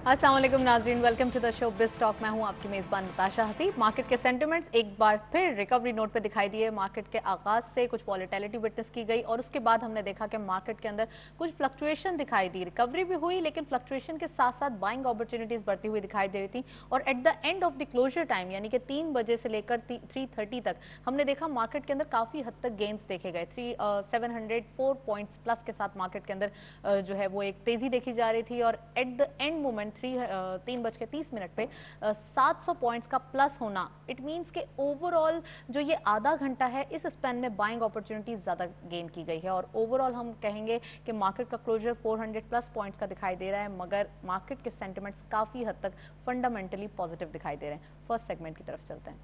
अस्सलाम वालेकुम नाज़रीन, welcome to the show biz talk. मैं हूं आपकी मेज़बान नताशा हसीब। मार्केट के सेंटिमेंट्स एक बार फिर रिकवरी नोट पे दिखाई दिए। मार्केट के आगाज़ से कुछ वॉलेटिलिटी विटनेस की गई और उसके बाद हमने देखा कि मार्केट के अंदर कुछ फ्लक्चुएशन दिखाई दी। रिकवरी भी हुई लेकिन फ्लक्चुएशन के साथ साथ बाइंग अपॉर्चुनिटीज़ बढ़ती हुई दिखाई दे रही थी और at the end of the closure time यानी कि 3 बजे से लेकर 3:30 तक हमने देखा मार्केट के अंदर काफ़ी हद तक गेंस देखे गए। 704 पॉइंट्स प्लस के साथ मार्केट के अंदर जो है वो एक तेज़ी देखी जा रही थी और एट द एंड मोमेंट 3:30 पे 700 पॉइंट्स का प्लस होना, इट मींस के ओवरऑल जो ये आधा घंटा है इस स्पेन में बाइंग अपॉर्चुनिटीज ज़्यादा गेन की गई है और ओवरऑल हम कहेंगे कि मार्केट का क्लोजर 400 प्लस पॉइंट्स का दिखाई दे रहा है, मगर मार्केट के सेंटिमेंट्स काफ़ी हद तक फंडामेंटली पॉजिटिव दिखाई दे रहे हैं। फर्स्ट सेगमेंट की तरफ चलते हैं।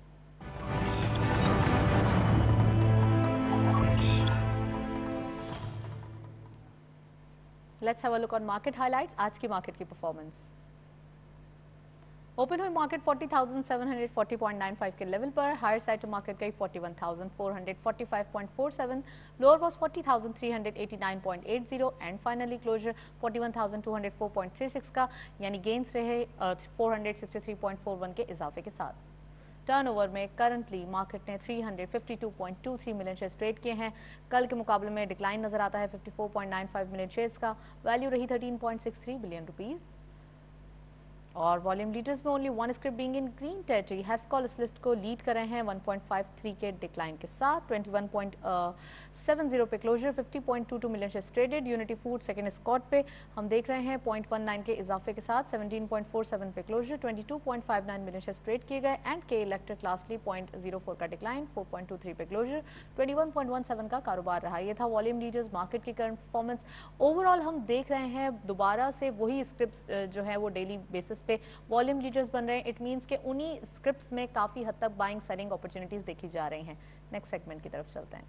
Let's have a look on market highlights. आज की मार्केट की परफॉर्मेंस। ओपन हुई मार्केट 40,740.95 के लेवल पर, हायर साइड टू मार्केट गई 41,445.47, lower was 40,389.80 and finally closure 41,204.36 का, यानी गेंस रहे 463.41 के इजाफे के साथ। टर्नओवर में करंटली मार्केट ने 352.23 मिलियन शेयर्स ट्रेड किए हैं। कल के मुकाबले में डिक्लाइन नजर आता है 54.95 मिलियन शेयर्स का, वैल्यू रही 13.63 बिलियन रुपीस। और वॉल्यूम लीडर्स में only one script being in green territory, Hascol इस लिस्ट को लीड कर रहे हैं 1.53 के डिक्लाइन के साथ। 21.70 पे closure, 50.22 million shares traded. Unity food second spot पे हम देख रहे हैं 0.19 के इजाफे के साथ 17.47 पे क्लोजर, 22.59 मिलियन शेयर्स ट्रेड किए गए। एंड के इलेक्ट्रिक लास्टली 0.04 का डिक्लाइन, 4.23 पे क्लोजर, 21.17 का कारोबार रहा। ये था वॉल्यूम लीडर्स मार्केट की करंट परफॉर्मेंस। ओवरऑल हम देख रहे हैं दोबारा से वही स्क्रिप्ट जो है वो डेली बेसिस पे वॉल्यूम लीडर्स बन रहे हैं। इट मींस के उन्हीं स्क्रिप्ट्स में काफी हद तक बाइंग सेलिंग अपॉर्चुनिटीज देखी जा रही हैं। नेक्स्ट सेगमेंट की तरफ चलते हैं।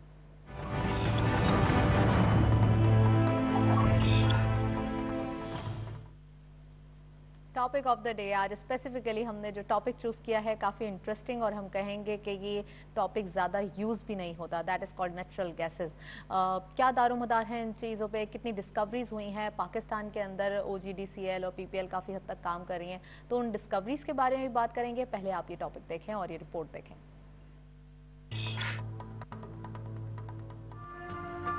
टॉपिक ऑफ द डे, आज स्पेसिफिकली हमने जो टॉपिक चूज किया है काफ़ी इंटरेस्टिंग और हम कहेंगे कि ये टॉपिक ज़्यादा यूज़ भी नहीं होता, that is called natural gases. क्या दारोमदार हैं इन चीज़ों पे, कितनी डिस्कवरीज हुई हैं पाकिस्तान के अंदर, OGDCL और PPL काफ़ी हद तक काम कर रही हैं, तो उन डिस्कवरीज के बारे में भी बात करेंगे। पहले आप ये टॉपिक देखें और ये रिपोर्ट देखें।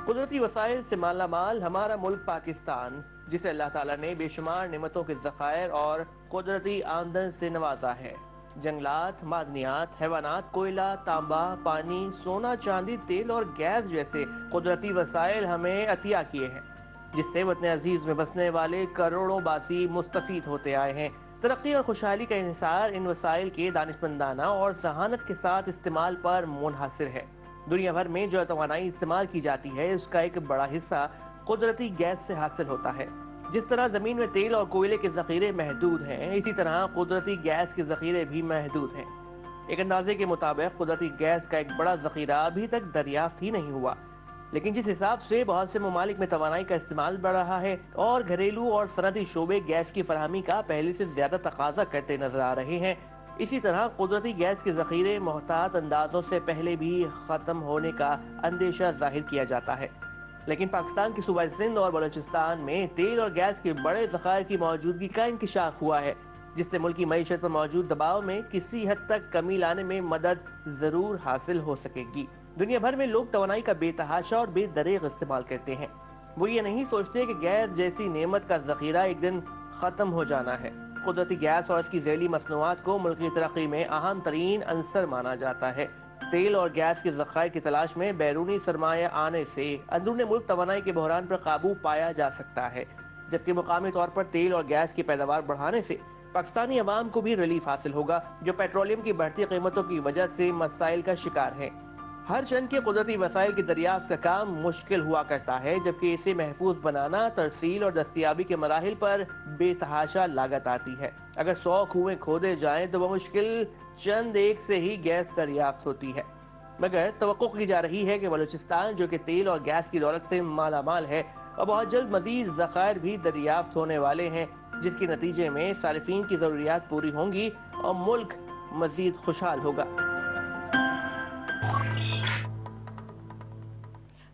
कुदरती वसाइल से माला माल हमारा मुल्क पाकिस्तान, जिसे अल्लाह ताला ने बेशुमार नेमतों के ज़खायर और कुदरती आमदन से नवाजा है। जंगलात, मादनियात, हैवानात, कोयला, तांबा, पानी, सोना, चांदी, तेल और गैस जैसे कुदरती वसाइल हमें अतिया किए हैं, जिससे वतन अजीज में बसने वाले करोड़ों बासी मुस्तफीद होते आए हैं। तरक्की और खुशहाली का इंहिसार इन वसाइल के दानिशमंदाना और जहानत के साथ इस्तेमाल पर मुनहसर है। दुनिया भर में जो तवानाई इस्तेमाल की जाती है उसका एक बड़ा हिस्सा कुदरती गैस से हासिल होता है। जिस तरह जमीन में तेल और कोयले के जखीरे महदूद हैं, इसी तरह कुदरती गैस के जखीरे भी महदूद हैं। एक अंदाजे के मुताबिक कुदरती गैस का एक बड़ा जखीरा अभी तक दरियाफ्त ही नहीं हुआ, लेकिन जिस हिसाब से बहुत से ममालिक में तवानाई का इस्तेमाल बढ़ रहा है और घरेलू और सनती शोबे गैस की फराहमी का पहले से ज्यादा तकाजा करते नजर आ रहे हैं, इसी तरह कुदरती गैस के जखीरे मोहतात अंदाजों से पहले भी खत्म होने का अंदेशा जाहिर किया जाता है। लेकिन पाकिस्तान की सूबा सिंध और बलूचिस्तान में तेल और गैस के बड़े जखायर की मौजूदगी का इंकशाफ हुआ है, जिससे मुल्क की मईशत पर मौजूद दबाव में किसी हद तक कमी लाने में मदद जरूर हासिल हो सकेगी। दुनिया भर में लोग तवानाई का बेतहाशा और बेदरेग इस्तेमाल करते हैं। वो ये नहीं सोचते कि गैस जैसी नेमत का जखीरा एक दिन खत्म हो जाना है। कुदरती गैस और इसकी जैली मसनूआत को मुल्क की तरक्की में अहम तरीन अंसर माना जाता है। तेल और गैस के जखायर की तलाश में बैरूनी सरमाया आने से अंदरूनी मुल्क तवानाई के बहरान पर काबू पाया जा सकता है, जबकि मुकामी तौर पर तेल और गैस की पैदावार बढ़ाने से पाकिस्तानी अवाम को भी रिलीफ हासिल होगा, जो पेट्रोलियम की बढ़ती कीमतों की वजह से मसाइल का शिकार है। हर चंद के कुदरती वसाइल की दरियाफ्त का काम मुश्किल हुआ करता है, जबकि इसे महफूज बनाना, तरसील और दस्तियाबी के मराहिल पर बेतहाशा लागत आती है। अगर 100 कुएं खोदे जाएं तो बमुश्किल चंद एक से ही गैस दरियाफ्त होती है। मगर तवक्को की जा रही है कि बलूचिस्तान, जो कि तेल और गैस की दौलत से माला माल है, और बहुत जल्द मजीद जखायर भी दरियाफ्त होने वाले हैं, जिसके नतीजे में सारिफीन की जरूरियात पूरी होंगी और मुल्क मजीद खुशहाल होगा।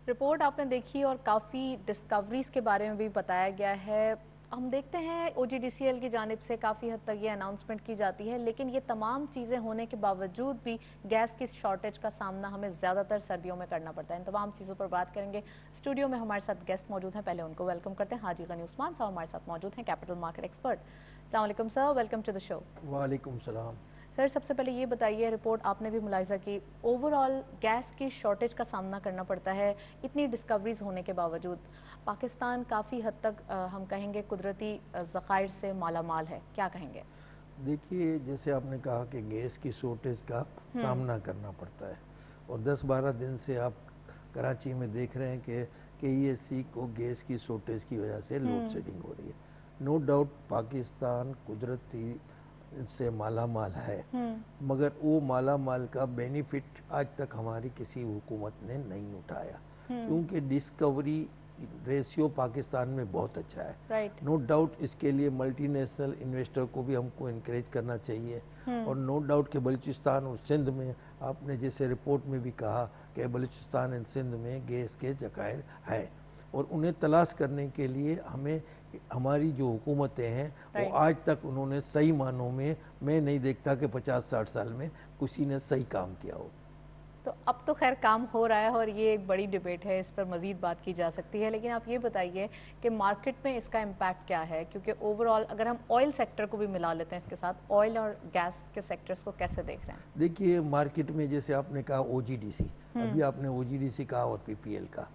रिपोर्ट आपने देखी और काफ़ी डिस्कवरीज के बारे में भी बताया गया है। हम देखते हैं OGDCL की जानिब से काफ़ी हद तक ये अनाउंसमेंट की जाती है, लेकिन ये तमाम चीज़ें होने के बावजूद भी गैस की शॉर्टेज का सामना हमें ज़्यादातर सर्दियों में करना पड़ता है। इन तमाम चीज़ों पर बात करेंगे। स्टूडियो में हमारे साथ गेस्ट मौजूद हैं, पहले उनको वेलकम करते हैं। हाजी गनी उस्मान साहब हमारे साथ मौजूद हैं, कैपिटल मार्केट एक्सपर्ट। अस्सलाम वालेकुम sir, welcome to the show. वालेकुम सलाम। सर सबसे पहले ये बताइए, रिपोर्ट आपने भी मुलाहिजा की, ओवरऑल गैस की शॉर्टेज का सामना करना पड़ता है इतनी डिस्कवरीज होने के बावजूद। पाकिस्तान काफ़ी हद तक हम कहेंगे कुदरती ज़खायर से माला माल है, क्या कहेंगे? देखिए, जैसे आपने कहा कि गैस की शॉर्टेज का सामना करना पड़ता है और 10-12 दिन से आप कराची में देख रहे हैं कि KESC को गैस की शॉर्टेज की वजह से लोड शेडिंग हो रही है। नो डाउट पाकिस्तान कुदरती से माला माल है, मगर वो माला माल का बेनिफिट आज तक हमारी किसी हुकूमत ने नहीं उठाया, क्योंकि डिस्कवरी रेशियो पाकिस्तान में बहुत अच्छा है। नो डाउट इसके लिए मल्टीनेशनल इन्वेस्टर को भी हमको इनकरेज करना चाहिए और नो डाउट कि बलूचिस्तान और सिंध में आपने जैसे रिपोर्ट में भी कहा कि बलूचिस्तान और सिंध में गैस के ज़खायर है और उन्हें तलाश करने के लिए हमें हमारी जो हुकूमतें हैं वो आज तक उन्होंने सही मानों में, मैं नहीं देखता कि 50-60 साल में किसी ने सही काम किया हो। तो अब तो खैर काम हो रहा है और ये एक बड़ी डिबेट है, इस पर मज़ीद बात की जा सकती है, लेकिन आप ये बताइए कि मार्केट में इसका इम्पैक्ट क्या है, क्योंकि ओवरऑल अगर हम ऑयल सेक्टर को भी मिला लेते हैं इसके साथ, ऑयल और गैस के सेक्टर्स को कैसे देख रहे हैं? देखिए, मार्केट में जैसे आपने कहा OGDC, अभी आपने OGDC कहा और PPL का,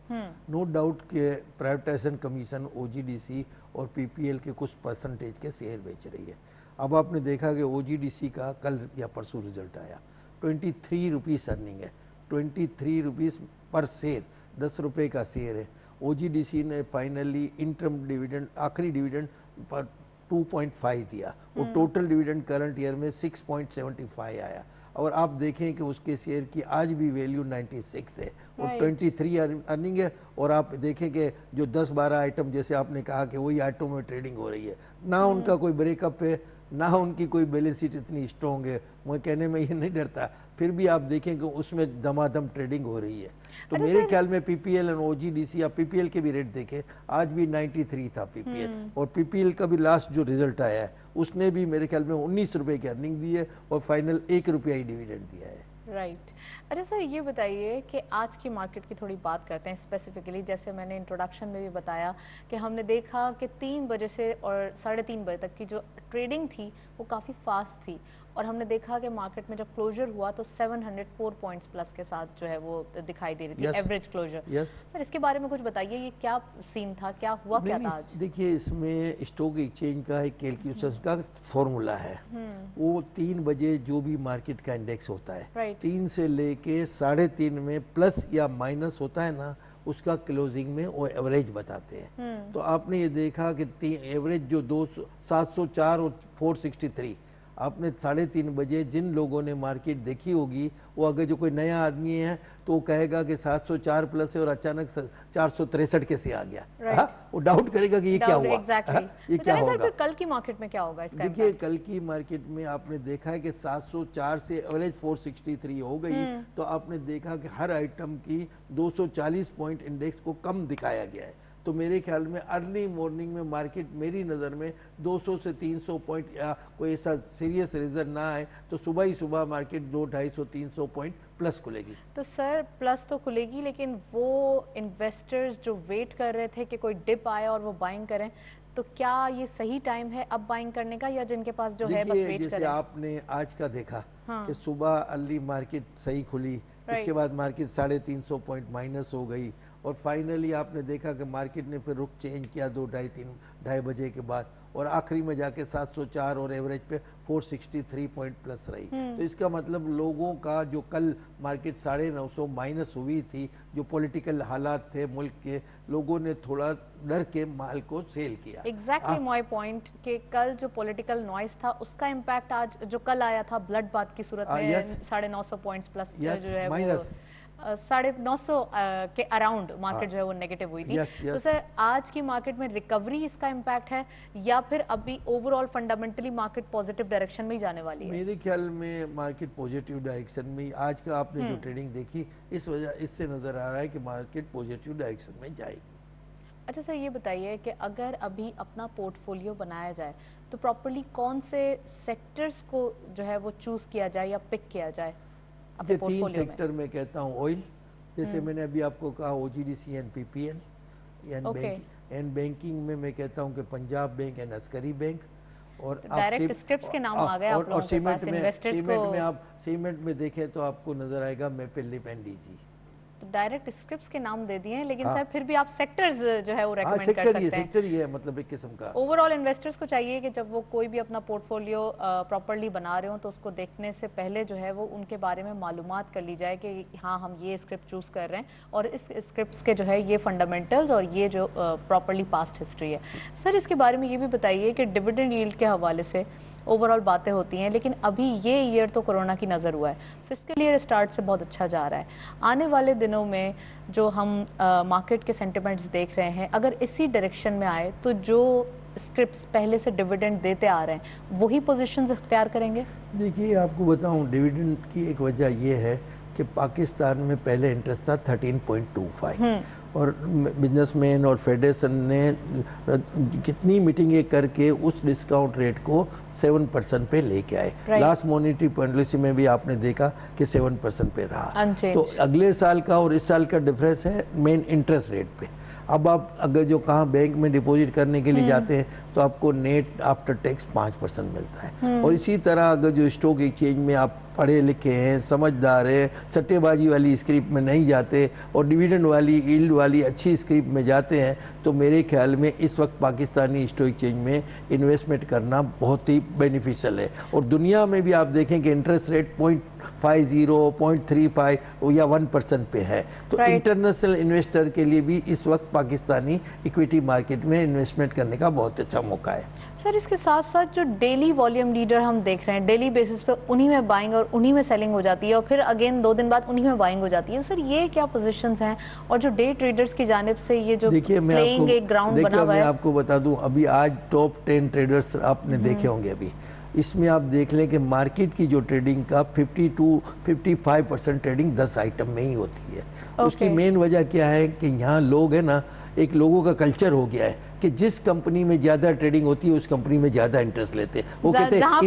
नो डाउट कि प्राइवेटाइजेशन कमीशन OGDC और PPL के कुछ परसेंटेज के शेयर बेच रही है। अब आपने देखा कि OGDC का कल या परसों रिजल्ट आया, 23 रुपीज़ अर्निंग है, 23 रुपीज़ पर शेयर, 10 रुपये का शेयर है। OGDC ने फाइनली इंटरम डिविडेंड, आखिरी डिविडेंड पर 2.5 दिया और टोटल डिविडेंड करंट ईयर में 6.75 आया। और आप देखें कि उसके शेयर की आज भी वैल्यू 96 है और 23 अर्निंग है। और आप देखें कि जो 10-12 आइटम जैसे आपने कहा कि वही आइटम में ट्रेडिंग हो रही है, ना उनका कोई ब्रेकअप है, ना उनकी कोई बैलेंस शीट इतनी स्ट्रॉन्ग है, मैं कहने में ये नहीं डरता, फिर भी आप देखें कि उसमें दमादम ट्रेडिंग हो रही है। तो मेरे ख्याल में PPL और OGDC या PPL के भी रेट देखें, आज भी 93 था PPL और PPL का भी लास्ट जो रिजल्ट आया है उसने भी मेरे ख्याल में 19 रुपये की अर्निंग दी है और फाइनल 1 रुपया ही डिविडेंड दिया है। राइट। अच्छा सर, ये बताइए कि आज की मार्केट की थोड़ी बात करते हैं स्पेसिफिकली। जैसे मैंने इंट्रोडक्शन में भी बताया कि हमने देखा कि 3 बजे से और 3:30 बजे तक की जो ट्रेडिंग थी वो काफ़ी फास्ट थी और हमने देखा कि मार्केट में जब क्लोजर हुआ तो 704 पॉइंट्स प्लस के साथ जो है वो दिखाई दे रही थी एवरेज क्लोजर। सर इसके बारे में कुछ बताइए, ये क्या सीन था, क्या हुआ क्या था आज? देखिए, इसमें स्टॉक एक्सचेंज का एक कैलकुलेशन का फॉर्मूला है। वो 3 बजे जो भी मार्केट का इंडेक्स होता है, 3 से लेके 3:30 में प्लस या माइनस होता है ना, उसका क्लोजिंग में वो एवरेज बताते हैं। तो आपने ये देखा कि एवरेज जो 704 और 463, आपने 3:30 बजे जिन लोगों ने मार्केट देखी होगी, वो अगर जो कोई नया आदमी है तो वो कहेगा कि 704 प्लस है और अचानक 463 कैसे आ गया, वो डाउट करेगा कि ये क्या हुआ, ये क्या होगा। फिर कल की मार्केट में क्या होगा इसका? देखिए, कल की मार्केट में आपने देखा है कि 704 से एवरेज 463 हो गई, तो आपने देखा कि हर आइटम की 240 पॉइंट इंडेक्स को कम दिखाया गया है। तो मेरे ख्याल में अर्ली मॉर्निंग में मार्केट मेरी नज़र में 200 से 300 पॉइंट या कोई ऐसा सीरियस रिजल्ट ना आए तो सुबह ही सुबह मार्केट 200-250-300 पॉइंट प्लस खुलेगी। तो सर प्लस तो खुलेगी, लेकिन वो इन्वेस्टर्स जो वेट कर रहे थे कि कोई डिप आए और वो बाइंग करें, तो क्या ये सही टाइम है अब बाइंग करने का, या जिनके पास जो है बस वेट करें? जैसे आपने आज का देखा कि सुबह अर्ली मार्केट सही खुली, इसके बाद मार्केट 350 पॉइंट माइनस हो गई और फाइनली आपने देखा कि मार्केट ने फिर रुख चेंज किया 2-2:30 बजे के बाद और आखिरी में जाके 704 और एवरेज पे 463 पॉइंट प्लस रही। तो इसका मतलब लोगों का जो कल मार्केट 950 माइनस हुई थी, जो पॉलिटिकल हालात थे मुल्क के, लोगों ने थोड़ा डर के माल को सेल किया। एग्जैक्टली माय पॉइंट कि कल जो पॉलिटिकल नॉइस था उसका इम्पैक्ट आज जो कल आया था ब्लड बाथ की सूरत में 950 पॉइंट्स प्लस जो है वो 950 के अराउंड मार्केट जो है वो नेगेटिव हुई थी। तो सर आज की मार्केट में रिकवरी इसका इम्पैक्ट है या फिर अभी overall fundamentally market positive direction में ही जाने वाली है? मेरे ख्याल में मार्केट पॉजिटिव डायरेक्शन में, आज का आपने जो ट्रेडिंग देखी इस वजह इससे नजर आ रहा है कि मार्केट पॉजिटिव डायरेक्शन में जाएगी। अच्छा सर, ये बताइए कि अगर अभी अपना पोर्टफोलियो बनाया जाए तो प्रॉपर्ली कौन से सेक्टर्स को जो है वो चूज किया जाए या पिक किया जाए अपने ये 3 पोर्टफोलियो में? सेक्टर में कहता हूँ। ऑयल, जैसे मैंने अभी आपको कहा OGDC and PPL, and banking में मैं कहता हूँ कि Punjab bank and Askari bank, और डायरेक्ट स्क्रिप्ट्स के नाम आ गए आप लोगों के पास, इन्वेस्टर्स को। आप सीमेंट में देखें तो आपको नजर आएगा मेपिलिप एंड डीजी। तो डायरेक्ट स्क्रिप्ट्स के नाम दे दिए हैं, लेकिन हाँ। सर फिर भी आप सेक्टर्स जो है वो रेकमेंड कर सेक्टर सकते हैं। सेक्टर ही है, मतलब एक किस्म का। ओवरऑल इन्वेस्टर्स को चाहिए कि जब वो कोई भी अपना पोर्टफोलियो प्रॉपर्ली बना रहे हो तो उसको देखने से पहले जो है वो उनके बारे में मालूमात कर ली जाए कि हाँ हम ये स्क्रिप्ट चूज़ कर रहे हैं और इस स्क्रिप्ट्स के जो है ये फंडामेंटल्स और ये जो प्रॉपर्ली पास्ट हिस्ट्री है। सर इसके बारे में ये भी बताइए कि डिविडेंड यील्ड के हवाले से ओवरऑल बातें होती हैं, लेकिन अभी ये ईयर तो कोरोना की नज़र हुआ है, फिस्कल ईयर स्टार्ट से बहुत अच्छा जा रहा है। आने वाले दिनों में जो हम मार्केट के सेंटिमेंट्स देख रहे हैं, अगर इसी डायरेक्शन में आए तो जो स्क्रिप्ट्स पहले से डिविडेंड देते आ रहे हैं वही पोजीशंस इख्तियार करेंगे? देखिए आपको बताऊं, डिविडेंड की एक वजह ये है कि पाकिस्तान में पहले इंटरेस्ट था 13.25 और बिजनेसमैन और फेडरेशन ने कितनी मीटिंगें करके उस डिस्काउंट रेट को 7% पे लेके आए। लास्ट मॉनेटरी पॉलिसी में भी आपने देखा कि 7% पे रहा। तो अगले साल का और इस साल का डिफरेंस है मेन इंटरेस्ट रेट पे। अब आप अगर जो कहाँ बैंक में डिपॉजिट करने के लिए जाते हैं तो आपको नेट आफ्टर टैक्स 5% मिलता है। और इसी तरह अगर जो स्टॉक एक्सचेंज में आप पढ़े लिखे हैं, समझदार हैं, सट्टेबाजी वाली स्क्रिप्ट में नहीं जाते और डिविडेंड वाली यील्ड वाली अच्छी स्क्रिप्ट में जाते हैं, तो मेरे ख्याल में इस वक्त पाकिस्तानी स्टॉक एक्सचेंज में इन्वेस्टमेंट करना बहुत ही बेनिफिशियल है। और दुनिया में भी आप देखें कि इंटरेस्ट रेट 0.50, 0.35 या 1% पे है। तो इंटरनेशनल इन्वेस्टर के लिए भी इस वक्त पाकिस्तानी इक्विटी मार्केट में इन्वेस्टमेंट करने का बहुत अच्छा मौका है। सर इसके साथ साथ जो डेली वॉल्यूम लीडर हम देख रहे हैं, डेली बेसिस पे उन्हीं में बाइंग और उन्हीं में सेलिंग हो जाती है और फिर अगेन 2 दिन बाद उन्हीं में बाइंग हो जाती है। सर ये क्या पोजीशंस हैं और जो डे ट्रेडर्स की जानिब से ये जो प्लेइंग एक ग्राउंड बना हुआ है? मैं आपको बता दूं, अभी आज टॉप 10 ट्रेडर्स आपने देखे होंगे। अभी इसमें आप देख लें कि मार्केट की जो ट्रेडिंग का 50-55% ट्रेडिंग 10 आइटम में ही होती है। उसकी मेन वजह क्या है कि यहाँ लोग है ना, एक लोगों का कल्चर हो गया है कि जिस कंपनी में ज्यादा ट्रेडिंग होती है उस कंपनी में ज्यादा इंटरेस्ट लेते हैं। वो कहते हैं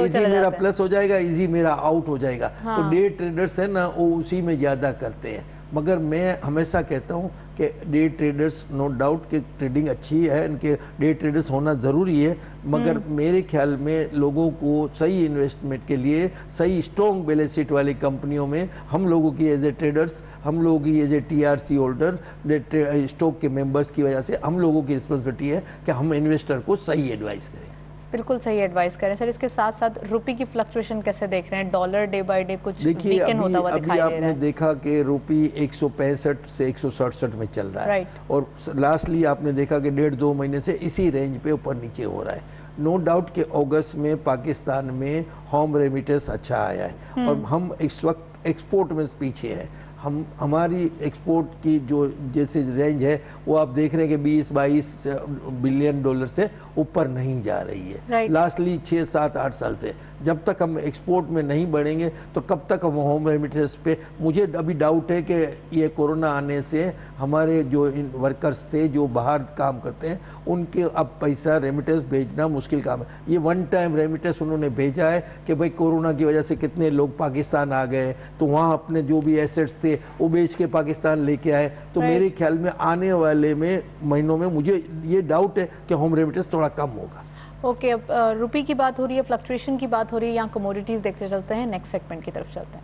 इजी मेरा प्लस हो जाएगा, इजी मेरा आउट हो जाएगा। तो डे ट्रेडर्स है ना, वो उसी में ज्यादा करते हैं। मगर मैं हमेशा कहता हूँ कि डे ट्रेडर्स नो डाउट कि ट्रेडिंग अच्छी है, इनके डे ट्रेडर्स होना ज़रूरी है, मगर मेरे ख्याल में लोगों को सही इन्वेस्टमेंट के लिए सही स्ट्रॉन्ग बैलेंस शीट वाली कंपनियों में हम लोगों की एज ए ट्रेडर्स, हम लोगों की as a TRC holder, stock के मेंबर्स की वजह से हम लोगों की रिस्पॉन्सिबिलिटी है कि हम इन्वेस्टर को सही एडवाइस करें। बिल्कुल सही एडवाइस करें। सर इसके साथ साथ रुपये की फ्लक्चुएशन कैसे देख रहे हैं? डॉलर डे बाय डे कुछ वीकेंड होता हुआ दिखाई दे रहा है। आपने देखा कि रुपी 165 से 167 में चल रहा है और लास्टली आपने देखा कि 1.5-2 महीने से इसी रेंज पे ऊपर नीचे हो रहा है। नो डाउट कि अगस्त में पाकिस्तान में होम रेमिटेंस अच्छा आया है और हम इस वक्त एक्सपोर्ट में पीछे हैं। हमारी एक्सपोर्ट की जो जैसे रेंज है वो आप देख रहे हैं कि 20-22 बिलियन डॉलर से ऊपर नहीं जा रही है लास्टली 6-7-8 साल से। जब तक हम एक्सपोर्ट में नहीं बढ़ेंगे तो कब तक हम होम रेमिटेंस पे, मुझे अभी डाउट है कि ये कोरोना आने से हमारे जो वर्कर्स थे जो बाहर काम करते हैं उनके अब पैसा रेमिटेंस भेजना मुश्किल काम है। ये 1 टाइम रेमिटेंस उन्होंने भेजा है कि भाई कोरोना की वजह से कितने लोग पाकिस्तान आ गए तो वहाँ अपने जो भी एसेट्स थे वो बेच के पाकिस्तान लेके आए। तो मेरे ख्याल में आने वाले महीनों में मुझे ये डाउट है कि होम रेमिटेंस थोड़ा कम होगा। ओके, अब रुपये की बात हो रही है, फ्लक्चुएशन की बात हो रही है, यहाँ कमोडिटीज़ देखते चलते हैं, नेक्स्ट सेगमेंट की तरफ चलते हैं।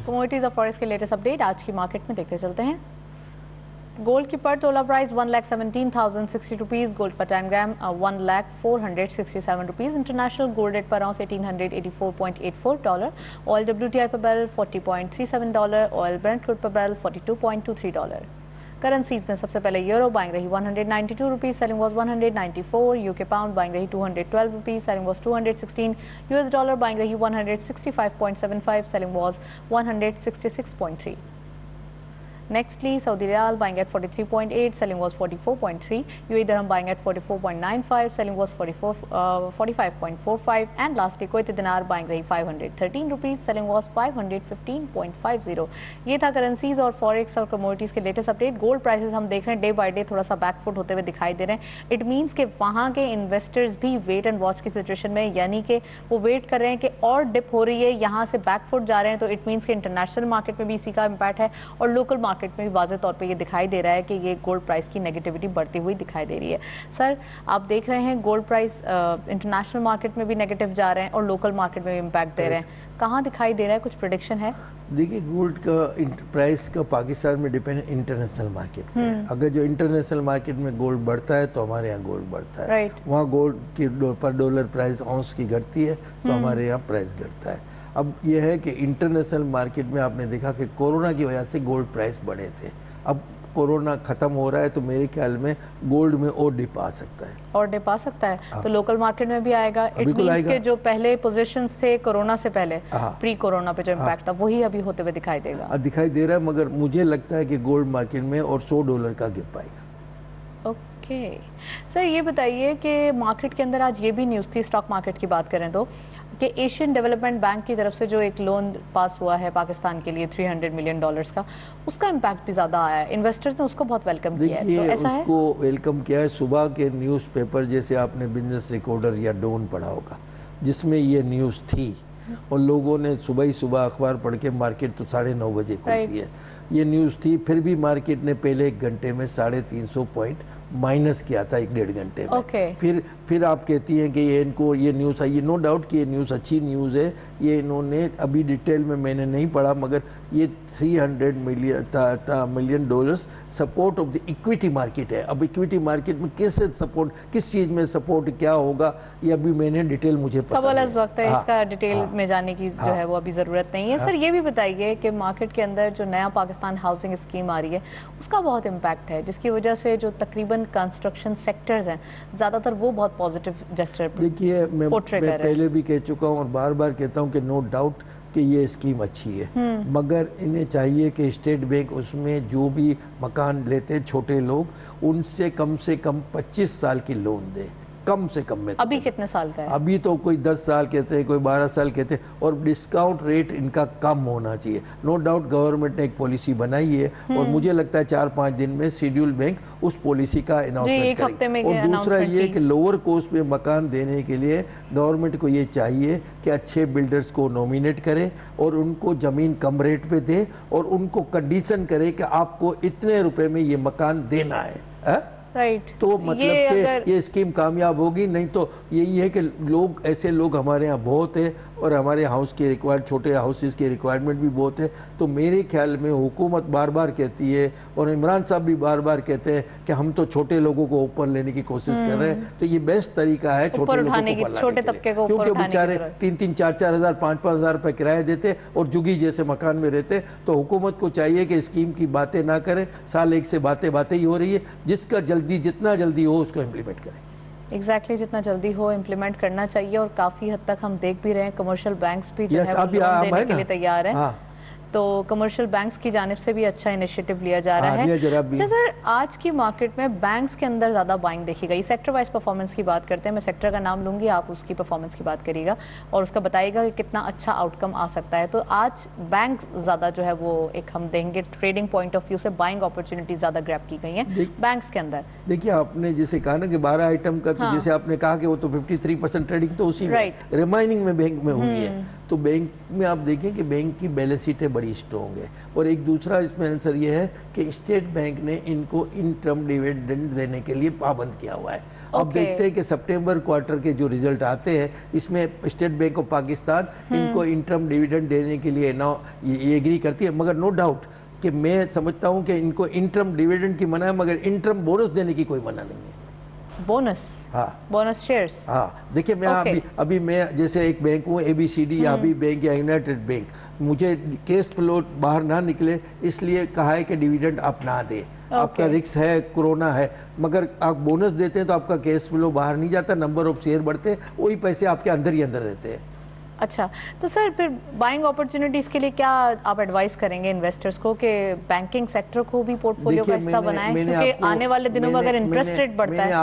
कमोडिटीज़ और फॉरेक्स के लेटेस्ट अपडेट आज की मार्केट में देखते चलते हैं। गोल्ड की पर तोला प्राइस 1,17,060 रुपीज़, गोल्ड पर 10 ग्राम 1,04,67 रुपीज़, इंटरनेशनल गोल्ड रेट पर आउंस $1,884.84, ऑयल WTI पर बैरल $40.37, ऑयल ब्रेंट क्रूड पर बैरल $42.23। करेंसीज में सबसे पहले यूरो बाइंग रही 192 rupees, selling was 194, UK pound buying रही 212 rupees, selling was 216, US dollar buying रही 165.75, selling was 166.3। Nextly, Saudi Riyal buying at 43.8, selling was 44.3. UAE Dirham buying at 44.95, selling was 45.45. And lastly, Kuwaiti Dinar buying रही 513 rupees, selling was 515.50. ये था currencies और forex और commodities के latest update. Gold prices हम देख रहे हैं डे बाय डे थोड़ा सा बैकफुट होते हुए दिखाई दे रहे हैं. इट मींस कि वहाँ के इन्वेस्टर्स भी वेट एंड वॉच की सिचुएशन में, यानी कि वो वेट कर रहे हैं कि और डिप हो रही है, यहाँ से बैकफुट जा रहे हैं. तो इट मींस कि इंटरनेशनल मार्केट में भी इसी का इम्पैक्ट है और लोकल मार्केट में भी वाज़ेह तौर पे ये दिखाई दे रहा है कि ये गोल्ड प्राइस की नेगेटिविटी बढ़ती हुई दिखाई दे रही है. सर, आप देख रहे हैं गोल्ड प्राइस इंटरनेशनल मार्केट में भी नेगेटिव जा रहे हैं और लोकल मार्केट में भी इम्पैक्ट दे रहे हैं. कहाँ दिखाई दे रहा है, कुछ प्रेडिक्शन है? देखिए, गोल्ड का प्राइस का पाकिस्तान में डिपेंड इंटरनेशनल मार्केट पे. अगर जो इंटरनेशनल मार्केट में गोल्ड बढ़ता है तो हमारे यहाँ गोल्ड बढ़ता है. वहाँ गोल्ड की पर डॉलर प्राइस औंस की घटती है तो हमारे यहाँ प्राइस घटता है. अब यह है कि इंटरनेशनल मार्केट में आपने देखा कि कोरोना की वजह से गोल्ड प्राइस बढ़े थे. अब कोरोना खत्म हो रहा है तो मेरे ख्याल में गोल्ड में और डिप आ सकता है. और डिप आ सकता है तो लोकल मार्केट में भी आएगा. इट मींस के जो पहले पोजीशंस थे कोरोना से पहले, प्री कोरोना पे जो इम्पैक्ट था वही अभी होते हुए दिखाई देगा. दिखाई दे रहा है, मगर मुझे लगता है कि गोल्ड मार्केट में और $100 का गिर पाएगा. ओके सर, ये बताइए कि मार्केट के अंदर आज ये भी न्यूज़ थी, स्टॉक मार्केट की बात करें तो, कि एशियन डेवलपमेंट बैंक की तरफ से जो एक लोन पास हुआ है पाकिस्तान के लिए $300 मिलियन का, उसका इम्पैक्ट भी ज़्यादा आया है. इन्वेस्टर्स ने उसको बहुत वेलकम किया है. तो ऐसा उसको वेलकम किया है. सुबह के न्यूज़पेपर जैसे आपने बिजनेस रिकॉर्डर या डॉन पढ़ा होगा जिसमें ये न्यूज़ थी और लोगों ने सुबह ही सुबह अखबार पढ़ के, मार्केट तो 9:30 बजे खुलती है, ये न्यूज़ थी. फिर भी मार्केट ने पहले 1 घंटे में 350 पॉइंट माइनस किया था 1-1.5 घंटे में. फिर आप कहती हैं कि ये इनको ये न्यूज़ आई. नो डाउट कि ये न्यूज़ अच्छी न्यूज़ है. ये इन्होंने अभी डिटेल में मैंने नहीं पढ़ा, मगर ये $300 million support of the equity market है. अब इक्विटी मार्केट में कैसे सपोर्ट, किस चीज़ में सपोर्ट, क्या होगा, ये अभी मैंने डिटेल मुझे पता नहीं. वक्त है इसका डिटेल में जाने की जो है वो अभी ज़रूरत नहीं है. सर, ये भी बताइए कि मार्केट के अंदर जो नया पाकिस्तान हाउसिंग स्कीम आ रही है उसका बहुत इम्पैक्ट है, जिसकी वजह से जो तकरीबन कंस्ट्रक्शन सेक्टर्स हैं ज़्यादातर वो बहुत पॉजिटिव जेस्चर. देखिए, मैं पहले भी कह चुका हूँ और बार बार कहता हूँ कि नो डाउट कि ये स्कीम अच्छी है, मगर इन्हें चाहिए कि स्टेट बैंक उसमें जो भी मकान लेते हैं छोटे लोग, उनसे कम 25 साल की लोन दे, कम से कम में. अभी कितने साल का है? अभी तो कोई 10 साल कहते हैं, कोई 12 साल कहते हैं, और डिस्काउंट रेट इनका कम होना चाहिए. नो डाउट गवर्नमेंट ने एक पॉलिसी बनाई है और मुझे लगता है 4-5 दिन में शेड्यूल बैंक उस पॉलिसी का अनाउंसमेंट करेगी. और दूसरा ये कि लोअर कॉस्ट पे मकान देने के लिए गवर्नमेंट को ये चाहिए कि अच्छे बिल्डर्स को नॉमिनेट करे और उनको ज़मीन कम रेट पे दे और उनको कंडीशन करे कि आपको इतने रुपए में ये मकान देना है. तो मतलब कि ये स्कीम कामयाब होगी. नहीं तो यही है कि लोग, ऐसे लोग हमारे यहाँ बहुत है और हमारे हाउस के छोटे हाउसेस की रिक्वायरमेंट भी बहुत है. तो मेरे ख्याल में हुकूमत बार बार कहती है और इमरान साहब भी बार बार कहते हैं कि हम तो छोटे लोगों को ऊपर लेने की कोशिश कर रहे हैं. तो ये बेस्ट तरीका है छोटे लोगों को, छोटे तबके को, क्योंकि बेचारे 3-3, 4-4 हज़ार, 5-5 हज़ार रुपये किराया देते और जुगी जैसे मकान में रहते. तो हुकूमत को चाहिए कि स्कीम की बातें ना करें, साल एक से बातें ही हो रही है. जिसका जितना जल्दी हो उसको इम्प्लीमेंट करें. एग्जैक्टली जितना जल्दी हो इम्प्लीमेंट करना चाहिए. और काफ़ी हद तक हम देख भी रहे हैं कमर्शियल बैंक्स भी जो है वो लोन देने के लिए तैयार हैं. तो कमर्शियल बैंक्स की जानिब से भी अच्छा इनिशिएटिव लिया जा रहा है. अच्छा सर, आज की मार्केट में बैंक्स के अंदर ज़्यादा बाइंग देखी गई. सेक्टर वाइज परफॉर्मेंस की बात करते हैं. मैं सेक्टर का नाम लूँगी, आप उसकी परफॉर्मेंस की बात करिएगा और उसका बताइएगा कि कितना अच्छा आउटकम आ सकता है. तो आज बैंक ज़्यादा जो है वो एक हम देंगे ट्रेडिंग पॉइंट ऑफ व्यू से बाइंग अपॉर्चुनिटी ज़्यादा ग्रैब की गई हैं बैंक्स के अंदर. देखिए, आपने जैसे कहा ना कि 12 आइटम का, तो जैसे आपने कहा कि वो तो 53% ट्रेडिंग तो उसी में रिमाइनिंग में बैंक में हुई है. तो बैंक में आप देखें कि बैंक की बैलेंस शीटें बड़ी स्ट्रॉन्ग है. और एक दूसरा इसमें आंसर ये है कि स्टेट बैंक ने इनको इन टर्म डिविडेंड देने के लिए पाबंद किया हुआ है. अब देखते हैं कि सितंबर क्वार्टर के जो रिजल्ट आते हैं इसमें स्टेट बैंक ऑफ पाकिस्तान इनको इन टर्म डिविडेंड देने के लिए ये एग्री करती है. मगर नो डाउट कि मैं समझता हूँ कि इनको इन टर्म डिविडेंड की मना है, मगर इन टर्म बोनस देने की कोई मना नहीं है. Bonus, bonus shares. देखिए, मैं अभी मैं जैसे एक बैंक हूँ ABCD या भी बैंक या यूनाइटेड बैंक, मुझे कैश फ्लो बाहर ना निकले इसलिए कहा है कि डिविडेंड आप ना दें. आपका रिस्क है, कोरोना है, मगर आप बोनस देते हैं तो आपका कैश फ्लो बाहर नहीं जाता, नंबर ऑफ शेयर बढ़ते हैं, वही पैसे आपके अंदर ही अंदर रहते हैं. اچھا تو سر پھر بائنگ اپرچونیٹیز کے لیے کیا آپ ایڈوائز کریں گے انویسٹرز کو کہ بینکنگ سیکٹر کو بھی پورٹ فولیو کا حصہ بنائیں کیونکہ آنے والے دنوں میں اگر انٹرسٹ ریٹ بڑھتا ہے؟ میں نے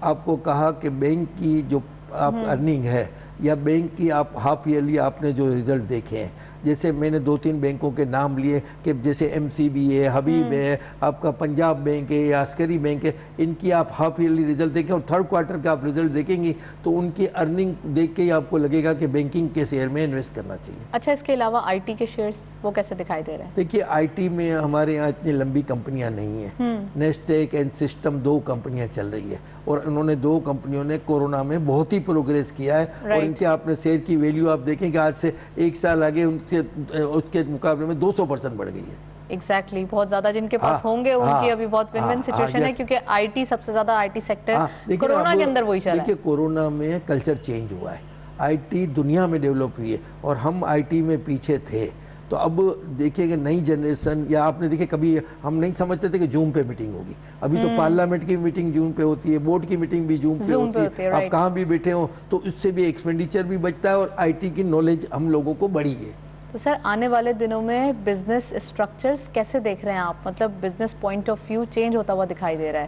آپ کو کہا کہ بینک کی جو آپ ارننگ ہے یا بینک کی آپ ہاف ایئرلی آپ نے جو ریزلٹ دیکھے ہیں، جیسے میں نے 2-3 بینکوں کے نام لیے کہ جیسے ایم سی بی ہے، حبیب ہے، آپ کا پنجاب بینک ہے یا عسکری بینک ہے، ان کی آپ ہاف ایئرلی ریزلٹ دیکھیں اور تھرڈ کوارٹر کا آپ ریزلٹ دیکھیں گی تو ان کی ارننگ دیکھ کے ہی آپ کو لگے گا کہ بینکنگ کے شیئر میں انویسٹ کرنا چاہیے۔ اچھا اس کے علاوہ آئی ٹی کے شیئرز وہ کیسے دکھائی دے رہے ہیں؟ دیکھیے آئی ٹی میں ہمارے یہاں اتنی لمبی کمپنیاں نہیں ہیں، نیسٹیک اینڈ سسٹم 2 کمپنیاں چل رہی ہے اور انہوں نے 2 کمپنیوں نے کورونا میں بہت ہی پروگریس کیا ہے اور ان کے آپ نے شیئر کی ویلیو آپ دیکھیں کہ آج سے 1 سال آگے ان سے اس کے مقابلے میں 200% بڑھ گئی ہے۔ ایگزیکٹلی، بہت زیادہ جن کے پاس ہوں گے ان کی ابھی بہت ون ون سچویشن ہے کیونکہ آئی ٹی سب سے زیادہ آئی ٹی سیکٹر کورونا کے اندر وہی چلا ہے۔ دیکھیے کورونا میں کلچر چینج ہوا ہے، آئی ٹی دنیا میں ڈیولپ ہوئی ہے اور ہم آئی ٹی میں پیچھے تھے، تو اب دیکھیں کہ نئی جنریشن یا آپ نے دیکھے کبھی ہم نہیں سمجھتے تھے کہ زوم پہ میٹنگ ہوگی، ابھی تو پارلیمنٹ کی میٹنگ زوم پہ ہوتی ہے، بورڈ کی میٹنگ بھی زوم پہ ہوتی ہے، آپ کہاں بھی بیٹھے ہوں تو اس سے بھی ایکسپینڈیچر بھی بچتا ہے اور آئی ٹی کی نالج ہم لوگوں کو بڑھی ہے۔ تو سر آنے والے دنوں میں بزنس اسٹرکچرز کیسے دیکھ رہے ہیں آپ؟ مطلب business point of view change ہوتا ہوا دکھائی دے رہا ہے،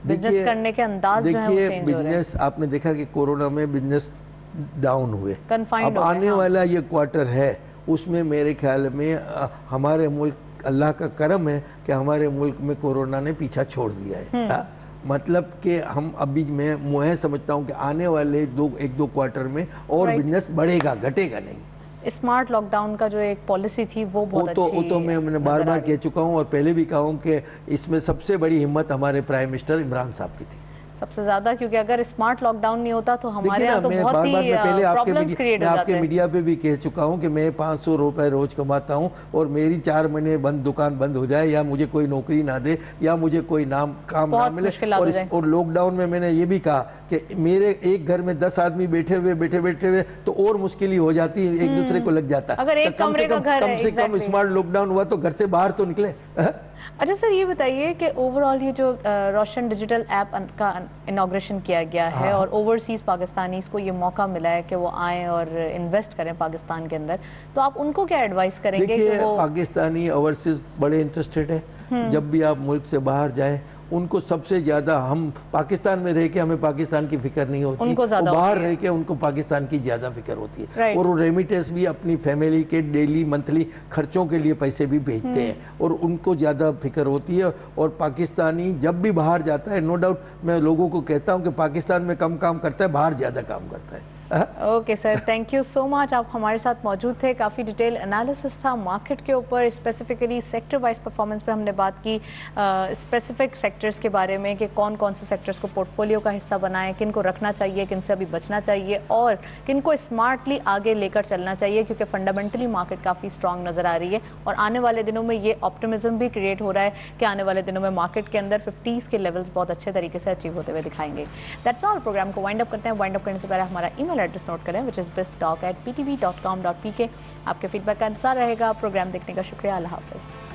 بزنس کرنے کے انداز جو ہے وہ چینج ہو رہے ہیں۔ بزنس آپ نے دیکھا کہ کورونا میں بزنس ڈاؤن ہوئے، کنفائنڈ اب ہو گئے، آنے والا یہ کوارٹر ہے اس میں میرے خیال میں ہمارے ملک اللہ کا کرم ہے کہ ہمارے ملک میں کورونا نے پیچھا چھوڑ دیا ہے، مطلب کہ ہم ابھی میں سمجھتا ہوں کہ آنے والے 1-2 کوارٹر میں اور بزنس بڑھے گا، گھٹے گا نہیں۔ اسمارٹ لاک ڈاؤن کا جو ایک پالیسی تھی وہ بہت اچھی وہ تو میں نے بار بار کہہ چکا ہوں اور پہلے بھی کہا ہوں کہ اس میں سب سے بڑی ہمت ہمارے پرائم منسٹر عمران صاحب کی تھی، سب سے زیادہ، کیونکہ اگر اسمارٹ لاک ڈاؤن نہیں ہوتا تو ہمارے یہاں تو بہت ہی پرابلمز کریٹ ہو جاتے ہیں۔ آپ کے میڈیا پہ بھی کہہ چکا ہوں کہ میں 500 روپے روز کماتا ہوں اور میری 4 مہینے دکان بند ہو جائے یا مجھے کوئی نوکری نہ دے یا مجھے کوئی کام نہ ملے، اور لاک ڈاؤن میں نے یہ بھی کہا کہ میرے ایک گھر میں 10 آدمی بیٹھے ہوئے تو اور مشکل ہی ہو جاتی ہے، ایک دوسرے کو لگ جاتا ہے، اگر ایک کمرے کا گھر ہے، کم سے کم اسمارٹ لاک ڈاؤن ہوا تو گھر سے باہر تو نکلے۔ اچھا سر یہ بتائیے کہ اوورآل یہ جو روشن ڈیجیٹل ایپ کا انوگریشن کیا گیا ہے اور اوورسیز پاکستانیز کو یہ موقع ملا ہے کہ وہ آئیں اور انویسٹ کریں پاکستان کے اندر، تو آپ ان کو کیا ایڈوائز کریں گے؟ دیکھیے پاکستانی اوورسیز بڑے انٹرسٹڈ ہیں، جب بھی آپ ملک سے باہر جائیں ان کو سب سے زیادہ، ہم پاکستان میں رہ کے ہمیں پاکستان کی فکر نہیں ہوتی، وہ باہر رہ کے ان کو پاکستان کی زیادہ فکر ہوتی ہے اور وہ ریمیٹنس بھی اپنی فیملی کے ڈیلی منتھلی خرچوں کے لیے پیسے بھی بھیجتے ہیں اور ان کو زیادہ فکر ہوتی ہے، اور پاکستانی جب بھی باہر جاتا ہے نو ڈاؤٹ میں لوگوں کو کہتا ہوں کہ پاکستان میں کم کام کرتا ہے، باہر زیادہ کام کرتا ہے۔ Okay sir, thank you so much, آپ ہمارے ساتھ موجود تھے، کافی ڈیٹیل انالیسس تھا مارکیٹ کے اوپر، اسپیسیفکلی سیکٹر وائز پرفارمنس پہ ہم نے بات کی، اسپیسیفک سیکٹرز کے بارے میں کہ کون کون سے سیکٹرز کو پورٹ فولیو کا حصہ بنائیں، کن کو رکھنا چاہیے، کن سے ابھی بچنا چاہیے اور کن کو اسمارٹلی آگے لے کر چلنا چاہیے، کیونکہ فنڈامنٹلی مارکیٹ کافی اسٹرانگ نظر آ رہی ہے اور آنے والے دنوں میں یہ آپٹمزم بھی کریٹ ہو رہا ہے کہ آنے والے دنوں میں مارکیٹ کے اندر 50s کے لیولز بہت اچھے طریقے سے اچیو ہوتے ہوئے دکھائیں گے۔ دیٹس آل، پروگرام کو وائنڈ اپ کرتے ہیں، وائنڈ اپ کرنے سے پہلے ہمارا ای میل ایڈریس نوٹ کریں which is biztalk@ptv.com.pk۔ آپ کے فیڈ بیک کا انتظار رہے گا، پروگرام دیکھنے کا شکریہ، اللہ حافظ۔